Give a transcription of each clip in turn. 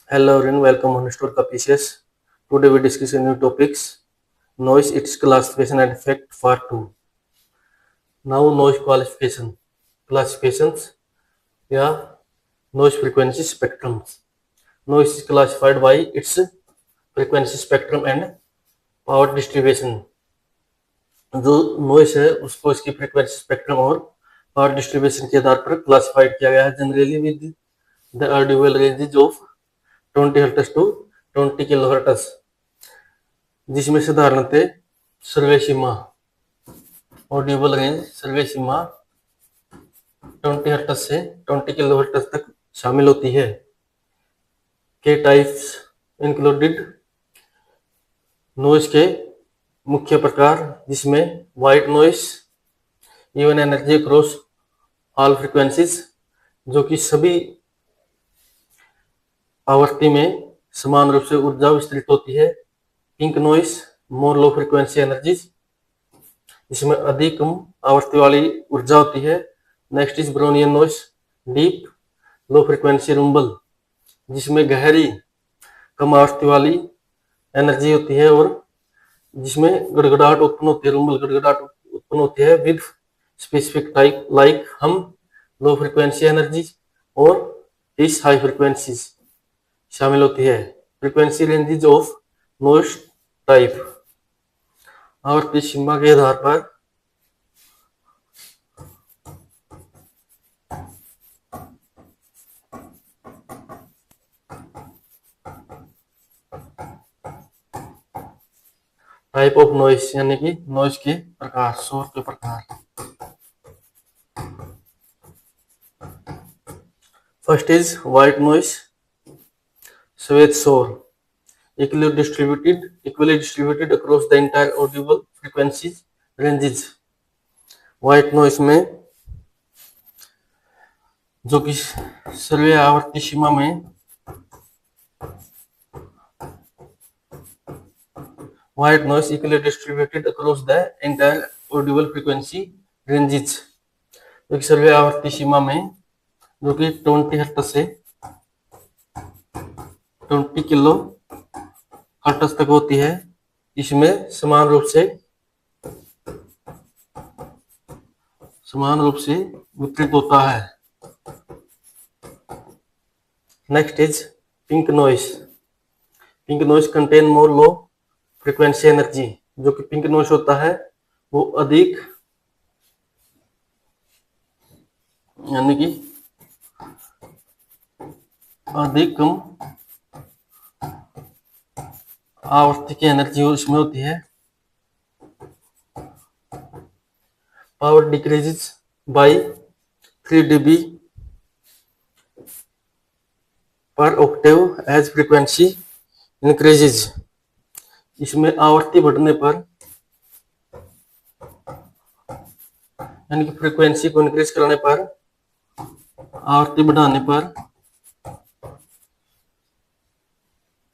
Hello everyone, welcome on Store Capricious. Today we discuss new topics. Noise, its classification and effect part 2. Now noise classifications या noise frequency spectrums. Noise is classified by its frequency spectrum and power distribution. जो noise है उसको इसकी frequency spectrum और power distribution के आधार पर classified किया गया है generally with the audible range of 20 hertz to 20 kilo hertz, जिसमें साधारणतः सर्वसीमा ऑडिबल रेंज सर्वसीमा 20 हर्ट्ज से 20 किलो हर्ट्ज तक शामिल होती है। के टाइप्स इंक्लूडेड नॉइस के मुख्य प्रकार, जिसमें white noise even energy across all frequencies, जो कि सभी आवर्ती में समान रूप से ऊर्जा विस्तृत होती है। पिंक नॉइस मोर लो फ्रीक्वेंसी एनर्जीज, इसमें अधिक कम आवर्ती वाली ऊर्जा होती है। Next is Brownian noise deep low frequency rumble, जिसमें गहरी कम आवर्ती वाली एनर्जी होती है और जिसमें गड़गड़ाहट उत्पन्न होती है, रुंबल गड़गड़ाहट उत्पन्न होती है विद स्पेसिफिक टाइप लाइक हम लो फ्रीक्वेंसी एनर्जीज और इस हाई फ्रीक्वेंसीज शामिल होती है। Frequency ranges of noise type, आवर्ती सीमा के आधार पर टाइप ऑफ नॉइस यानी कि नॉइस के प्रकार, शोर के प्रकार। फर्स्ट इज व्हाइट नॉइस श्वेत शोर, equally distributed across the entire audible frequencies ranges। White noise में जो कि सर्वे आवर्ती सीमा में white noise equally distributed across the entire Audible frequency ranges, एक सर्वे आवर्ती सीमा में जो कि 20 हर्ट्ज से 20 किलो हर्ट्ज तक होती है, इसमें समान रूप से वितरित होता है। Next is pink noise contain more low frequency energy, जो कि पिंक नॉइस होता है वो अधिक यानी कि अधिक कम आवर्ती की एनर्जी इसमें होती है। Power decreases bye 3 dB per Octave as frequency increases, इसमें आवर्ती बढ़ने पर यानी कि फ्रीक्वेंसी को इंक्रीज कराने पर, आवर्ती बढ़ाने पर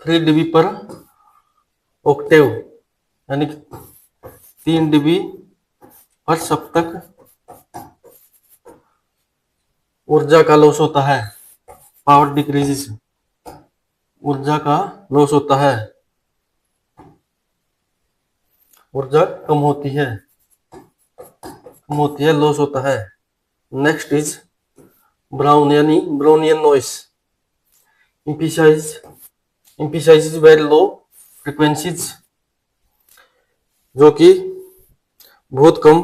3 dB पर ऑक्टेव यानी कि 3 dB पर सप्तक ऊर्जा का लॉस होता है। पावर डिक्रीजेस, ऊर्जा का लॉस होता है, ऊर्जा कम होती है, लॉस होता है। Next is Brownian noise emphasizes very low frequencies, जो कि बहुत कम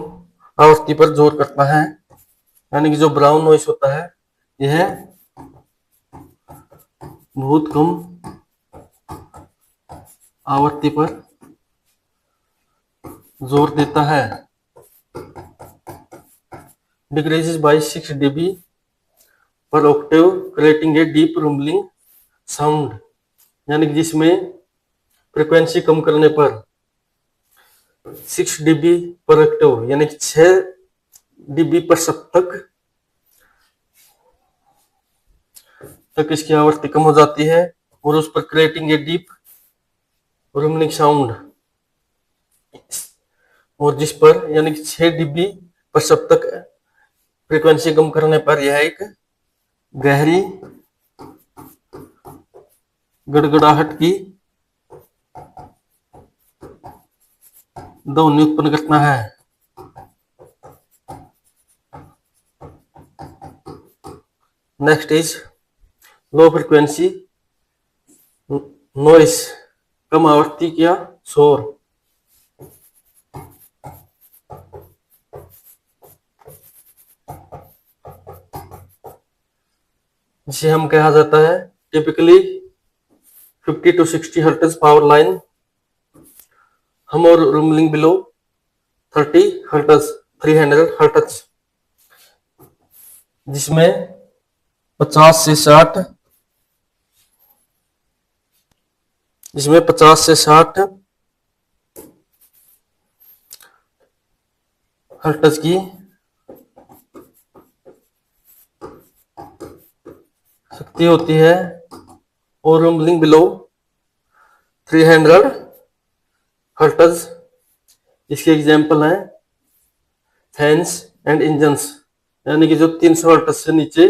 आवर्ती पर जोर करता है। यानी कि जो ब्राउन नॉइस होता है यह बहुत कम आवर्ती पर जोर देता है। Decreases by 6 dB per octave creating a deep rumbling sound, यानी कि जिसमें फ्रीक्वेंसी कम करने पर 6 dB पर ऑक्टेव यानी कि 6 dB पर सप्तक तक इसकी आवर्ती कम हो जाती है और उस पर creating a deep rumbling sound, और जिस पर यानी कि 6 dB पर सप्तक फ्रीक्वेंसी कम करने पर यह एक गहरी गड़गड़ाहट की ध्वनि उत्पन्न करता है। Next is low frequency noise, कम आवृत्ति का शोर। जिसे हम कहा जाता है typically 50 to 60 hertz power line, हम और रूमलिंग बिलो 30 हर्ट्ज 300 हर्ट्ज, जिसमें 50 से 60 हर्ट्ज की शक्ति होती है और रूमलिंग बिलो 300 हर्ट्ज। इसके एग्जाम्पल हैं फैंस एंड इंजन्स, यानी कि जो 300 हर्ट्ज से नीचे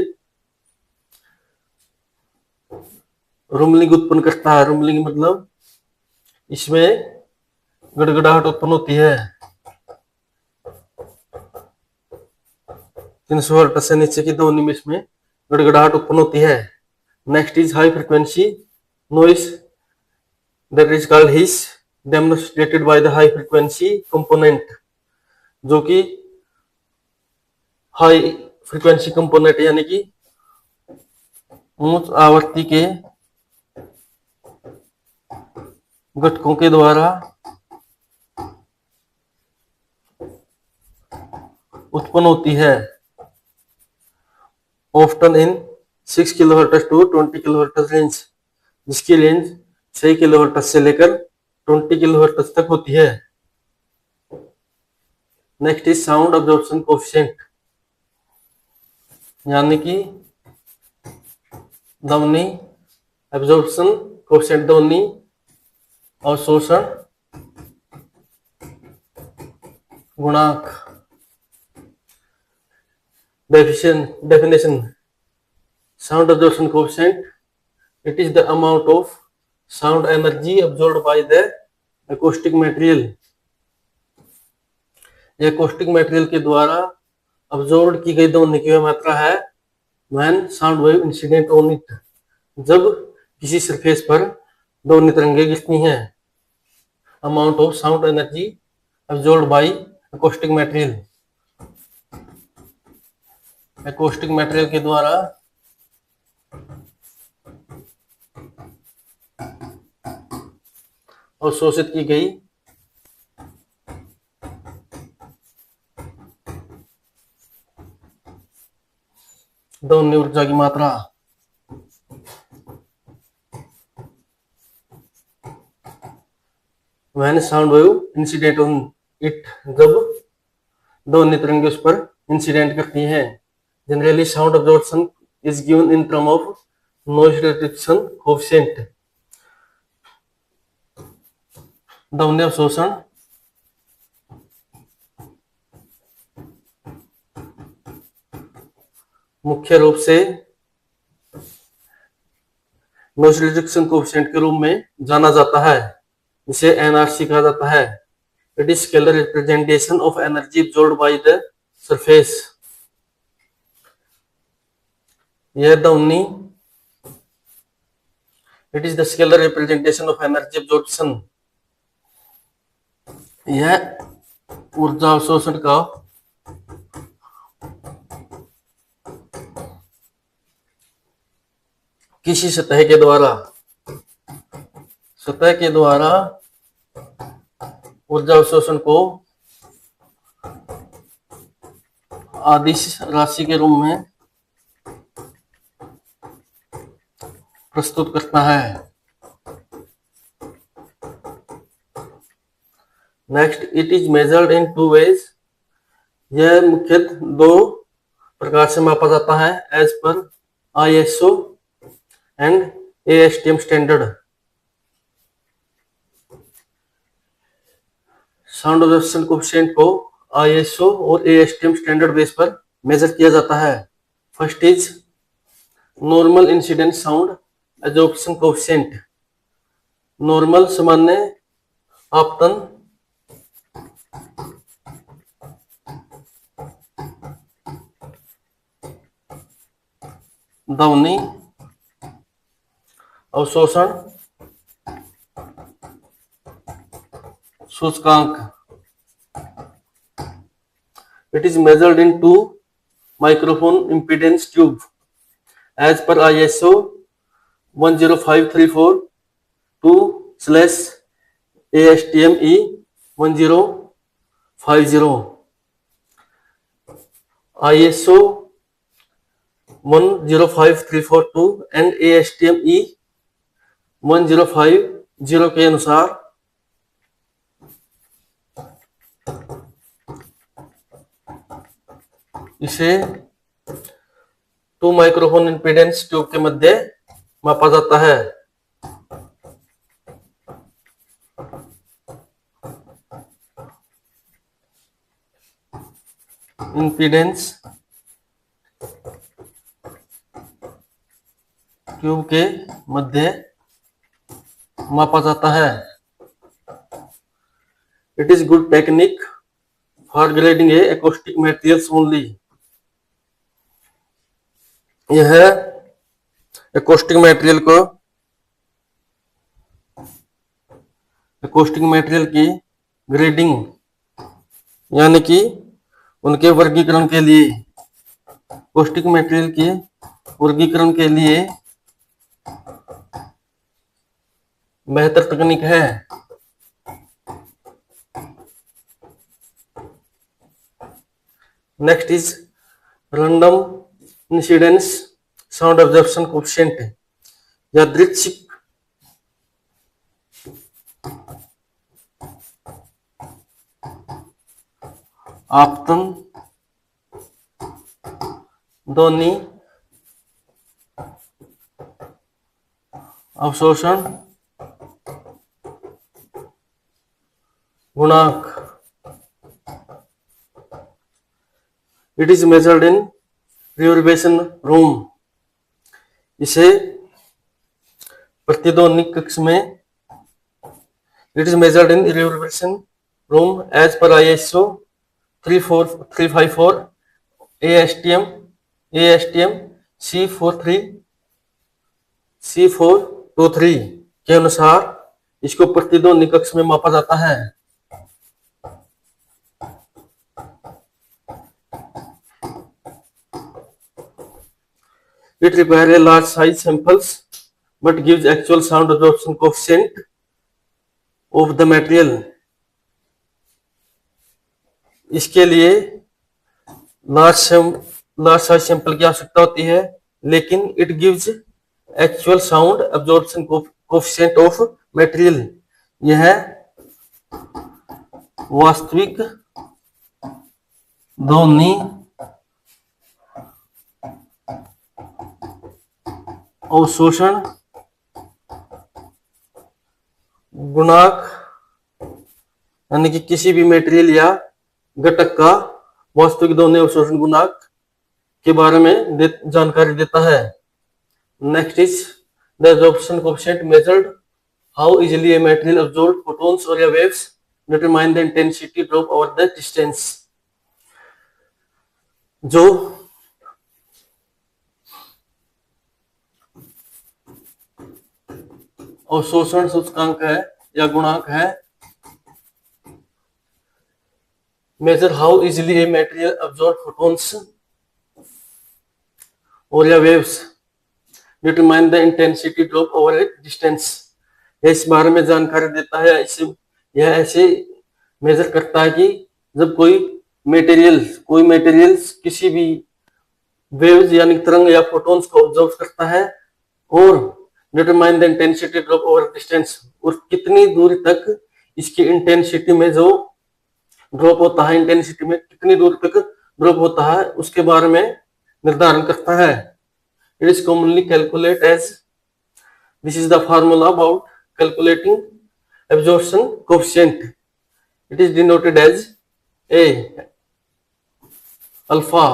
रूमलिंग उत्पन्न करता है। रूमलिंग मतलब इसमें गड़गड़ाहट उत्पन्न होती है। 300 हर्ट्ज से नीचे की ध्वनि में इसमें गड़गड़ाहट उत्पन्न होती है। Next is high frequency noise that is called his, demonstrated by the high frequency component, जो कि हाई फ्रिक्वेंसी कंपोनेंट यानी कि उच्च आवृत्ति के घटकों के द्वारा उत्पन्न होती है। Often in 6 kilohertz to 20 kilohertz range, जिसकी रेंज 6 किलोहर्ट्ज से लेकर 20 किलोहर्ट्ज तक होती है। Next is sound absorption coefficient, यानी कि ध्वनि एब्जॉर्प्शन कोएफिशिएंट, ध्वनि अवशोषण गुणांक। Definition sound absorption coefficient, it is the amount of sound energy absorbed by the acoustic material, यह acoustic material के द्वारा अब्जॉर्ब की गई ध्वनि की मात्रा है when sound wave incident on it, जब किसी सरफेस पर ध्वनि तरंगें गिरती हैं। amount of sound energy absorbed by acoustic material, acoustic material के द्वारा अवशोषित की गई ध्वनि ऊर्जा की मात्रा। When sound wave incident on it, जब ध्वनि तरंगें उस पर इंसिडेंट करती हैं। Generally sound absorption is given in term of noise reduction coefficient, ध्वनि अवशोषण मुख्य रूप से नॉइज रिडक्शन कोएफिशिएंट के रूप में जाना जाता है, जिसे एनआरसी कहा जाता है। It is scalar representation of energy absorbed bye the surface, यह ध्वनि it is the scalar representation of energy absorption, यह ऊर्जा अवशोषण का किसी सतह के द्वारा ऊर्जा अवशोषण को अदिश राशि के रूप में प्रस्तुत करता है। Next, it is measured in 2 ways, यह मुख्यतः 2 प्रकार से मापा जाता है, एज पर ISO and ASTM standard. Sound absorption coefficient को ISO और ASTM स्टैंडर्ड बेस पर मेजर किया जाता है। First is normal incident sound absorption coefficient, normal सामान्य आपतन ध्वनि अवशोषण सूचकांक. It is measured in two microphone impedance tube as per ISO 10534-2/ASTM E1050. ISO 10534-2 and ASTM E1050 के अनुसार इसे 2 माइक्रोफोन इंपीडेंस ट्यूब के मध्य मापा जाता है. इंपीडेंस ट्यूब के मध्य मापा जाता है. It is good technique for grading A acoustic materials only. यह एकॉस्टिक मटेरियल की ग्रेडिंग यानी कि उनके वर्गीकरण के लिए, एकॉस्टिक मटेरियल के वर्गीकरण के लिए बेहतर तकनीक है. Next is random incidence sound absorption coefficient. यादृच्छिक आपतन ध्वनि अवशोषण गुणांक. It is measured in reverberation room. इसे प्रतिध्वनि कक्ष में it is measured in reverberation room as पर ISO 354 ASTM C423 के अनुसार इसको प्रतिध्वनि कक्ष में मापा जाता है. It requires a large size samples but gives actual sound absorption coefficient of the material. इसके लिए लार्ज साइज सैंपल की आवश्यकता होती है, लेकिन it gives actual sound absorption coefficient of material. यह वास्तविक ध्वनि अवशोषण गुणांक यानी कि किसी भी मटेरियल या घटक का वास्तविक ध्वनि अवशोषण गुणांक के बारे में जानकारी देता है. Next is the absorption coefficient measured how easily a material absorb photons और waves determine the intensity drop over the distance. जो अवशोषण सूचकांक है या गुणांक है, measure how easily a material absorb photons और या waves determine the intensity drop over a distance. इस बारे में जानकारी देता है. यह ऐसे मेजर करता है कि जब कोई मटेरियल किसी भी वेव्स यानी तरंग या फोटॉन्स को ऑब्जर्व करता है और determine the intensity drop over distance, और कितनी दूर तक इसकी इंटेंसिटी में जो ड्रॉप होता है, इंटेंसिटी में कितनी दूर तक ड्रॉप होता है, उसके बारे में निर्धारण करता है. It is commonly calculate as this is the formula about calculating absorption coefficient. It is denoted as a alpha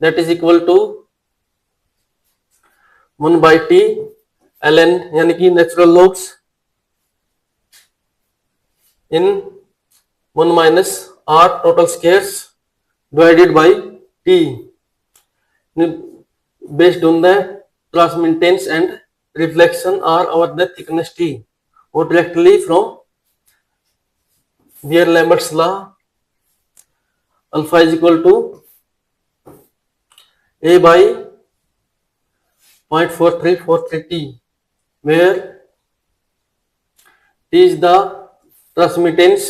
that is equal to 1/t ln यानी कि natural logs in 1 minus r total squares divided by t based on the transmittance and reflection r over the thickness t or directly from Beer-Lambert's law. Alpha is equal to a by 0.4343 t, where t is the transmittance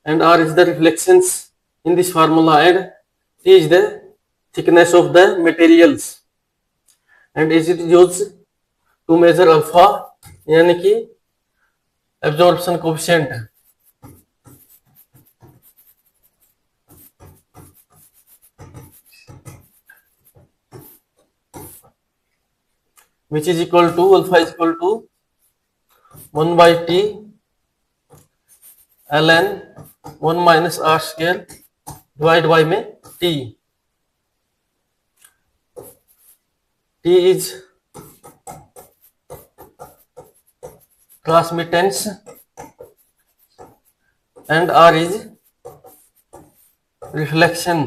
and r is the reflections in this formula, and t is the thickness of the materials, and is it used to measure alpha यानी कि absorption coefficient, which is equal to alpha is equal to 1/t ln 1 minus r square divided by में t. T is transmittance and r is reflection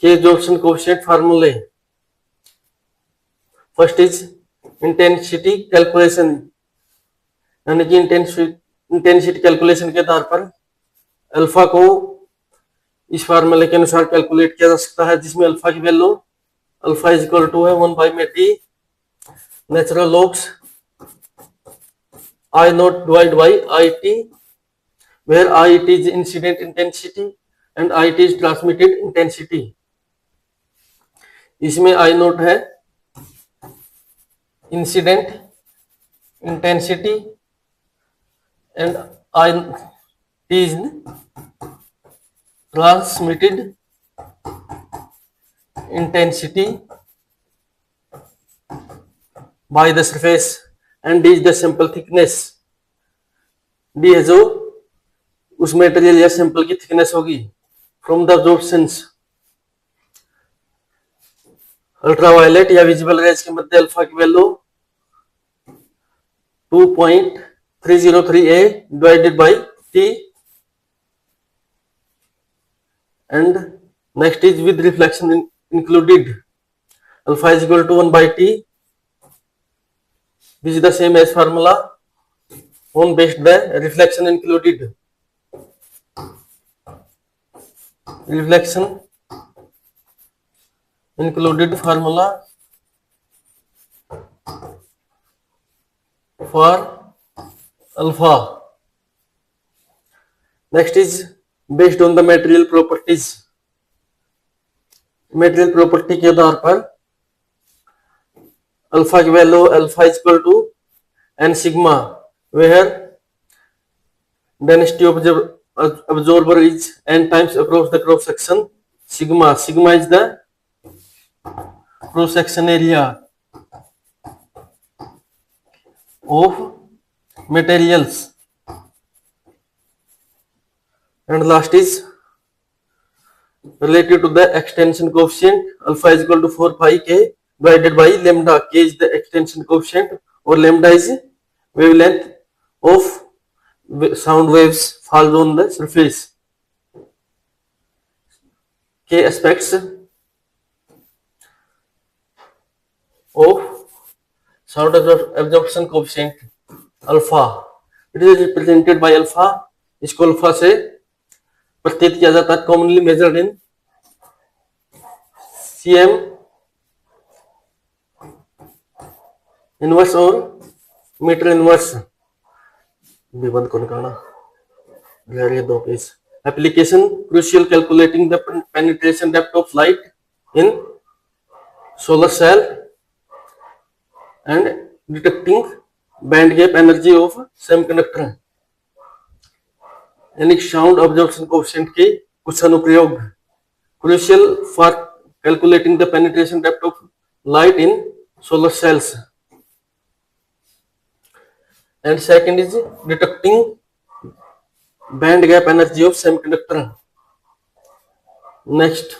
के absorption coefficient formulae. First is intensity calculation, यानी कि intensity calculation के आधार पर alpha को इस फार्मूले के अनुसार कैलकुलेट किया जा सकता है, जिसमें अल्फा की value alpha is equal to है 1/t natural logs I naught divide by I T, where I T is incident intensity and I T is transmitted intensity. इसमें आई नॉट है incident intensity and I T is transmitted intensity by the surface and D is the sample thickness. D है जो उस material या sample की thickness होगी from the absorptions. Ultraviolet या visible rays के मध्य अल्फा की value 2.303 a divided by t, and next is with reflection included. Alpha is equal to 1/t. This is the same as formula on based the reflection included. Reflection included formula for alpha. Next is based on the material properties. Material property के आधार पर alpha की value alpha is equal to N sigma, where density of absorber is n times across the cross section sigma. Sigma is the cross section area of materials. And last is related to the extension coefficient. Alpha is equal to 4 pi k divided by lambda. K is the extension coefficient or lambda is wavelength of sound waves falls on the surface. K aspects of sound absorption coefficient alpha. It is represented by alpha. इसको alpha से प्रतीत किया जाता है, commonly measured in cm inverse और metre inverse. बंद कौन करना ये दो page. Application crucial calculating the penetration depth of light in solar cell and detecting band gap energy of semiconductor. यानी साउंड अब्जॉर्प्शन कोएफिशिएंट के कुछ अनुप्रयोग. Crucial for calculating the penetration depth of light in solar cells. And second is detecting band gap energy of semiconductor. Next,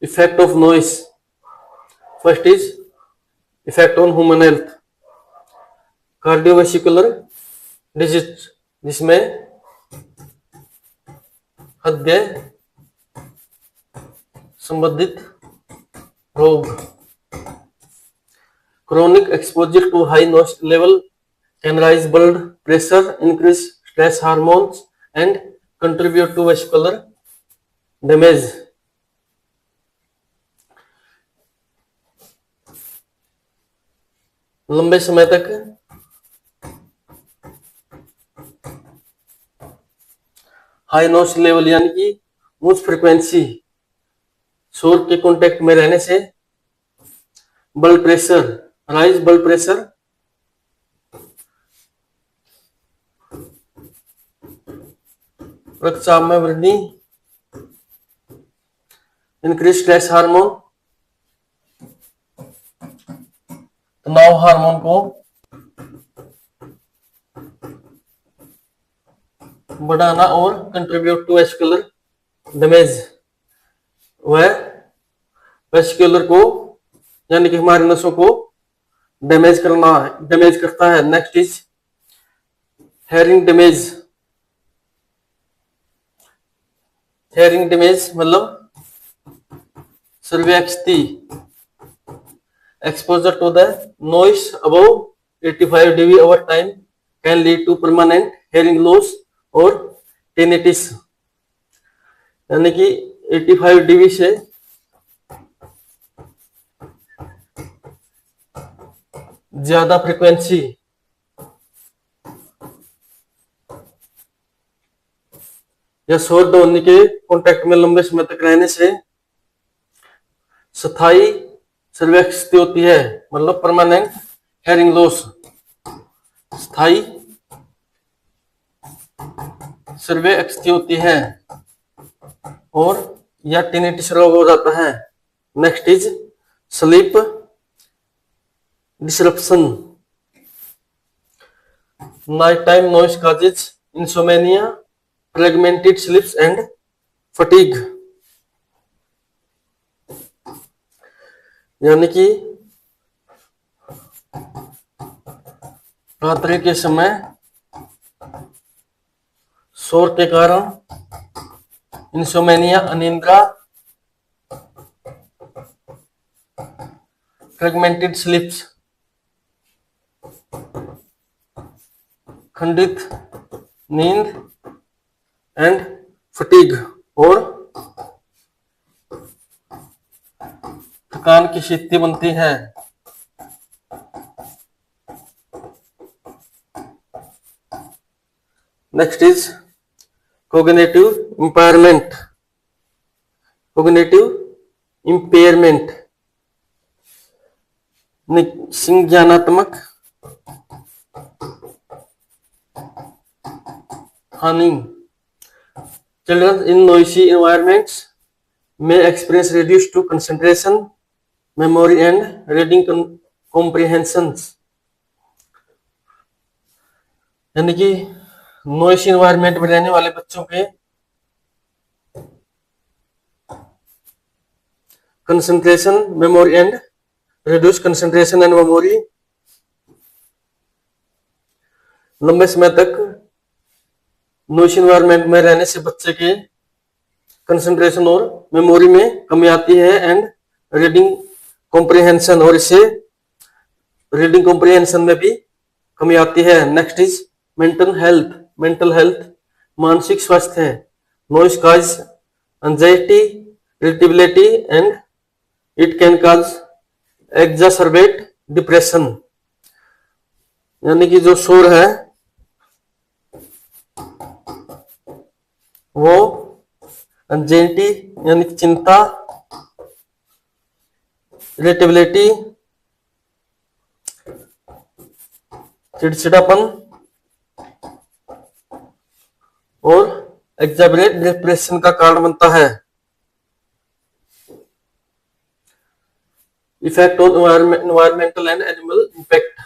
effect of noise. First is effect on human health, cardiovascular disease, जिसमें हृदय संबंधित रोग। Chronic exposure to high noise level can rise blood pressure, increase stress hormones and contribute to vascular damage. लंबे समय तक high noise level यानी कि उच्च फ्रीक्वेंसी शोर के कांटेक्ट में रहने से blood pressure, rise blood pressure, रक्तचाप में वृद्धि, इंक्रीज स्ट्रेस हार्मोन, तनाव हार्मोन को बढ़ाना और कंट्रीब्यूट टू वेस्कुलर डैमेज, वह वेस्कुलर को यानी कि हमारी नसों को डैमेज करता है। Next is hearing damage. Hearing damage मतलब सर्विक्स क्षति, exposure to the noise above 85 dB over time can lead to permanent hearing loss or tinnitus। यानी कि 85 dB से ज्यादा फ्रीक्वेंसी या शोर ध्वनि के कांटेक्ट में लंबे समय तक रहने से स्थायी सर्विक्स क्षति होती है, मतलब परमानेंट हेयरिंग लॉस। स्थायी सर्विक्स क्षति होती है और या टिनिटिस रोग हो जाता है। Next is sleep disruption. Night time noise causes insomnia, fragmented स्लीप्स and fatigue. यानी कि रात्रि के समय शोर के कारण इंसोमेनिया, अनिद्रा, फ्रेगमेंटेड स्लीप्स, खंडित नींद एंड फटीग और थकान की स्थिति बनती है। Next is cognitive impairment. Cognitive impairment संज्ञानात्मक हानि। Children in noisy environments may experience reduced to concentration, memory and reading comprehensions। यानी कि नॉइसी एनवायरनमेंट में रहने वाले बच्चों के concentration, memory and reduce concentration and memory. लंबे समय तक नॉइसी एनवायरनमेंट में रहने से बच्चे के कंसंट्रेशन और मेमोरी में कमी आती है एंड रीडिंग कॉम्प्रिहेंशन, और इससे रीडिंग कॉम्प्रिहेंशन में भी कमी आती है। Next is mental health. Mental health मानसिक स्वास्थ्य है। Noise cause anxiety, irritability and it can cause exacerbate depression. यानी कि जो शोर है वो एंजाइटी यानी चिंता, इरिटेबिलिटी चिड़चिड़ापन और एग्जासर्बेट डिप्रेशन का कारण बनता है। Effect on environmental and animal impact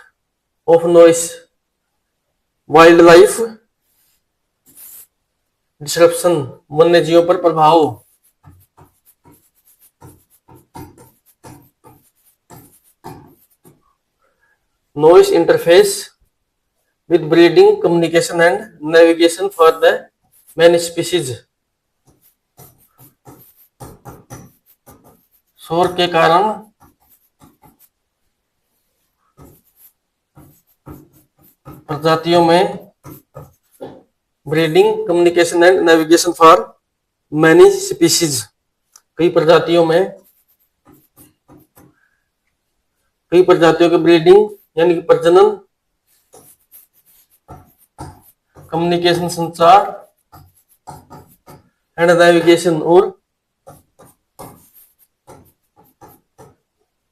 of noise, wild life disruption, वन्य जीवों पर प्रभाव। noise interface with breeding, communication and navigation for the many species. शोर के कारण प्रजातियों में breeding, communication and navigation for many species, कई प्रजातियों की ब्रीडिंग यानी कि प्रजनन, कम्युनिकेशन संचार, एंड नेविगेशन और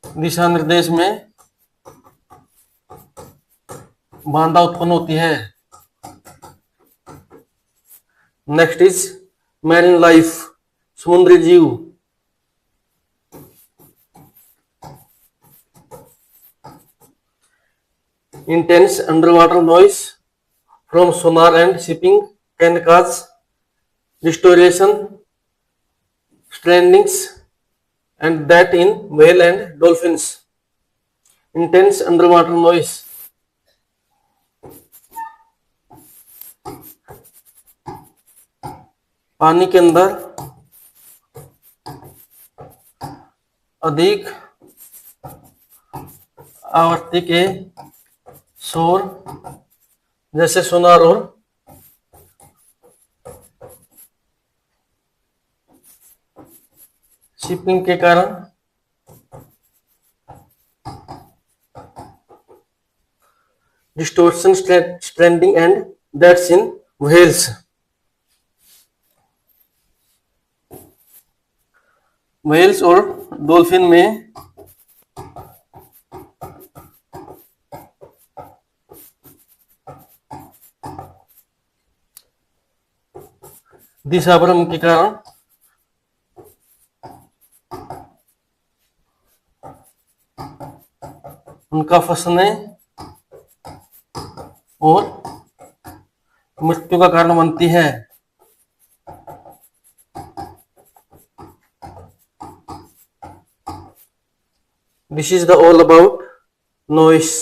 दिशा निर्देश में बाधा उत्पन्न होती है। नेक्स्ट इज मैरीन लाइफ, समुद्री जीव। Intense underwater noise from Sonar and shipping can cause restoration, strandings and that in whale and dolphins. Intense underwater noise पानी के अंदर अधिक आवृत्ति के शोर जैसे सोनार और शिपिंग के कारण distortion, stranding and that's in whales. Whales और डॉल्फिन में दिशा भ्रम के कारण उनका फंसने और मृत्यु का कारण बनती है। This is the all about noise.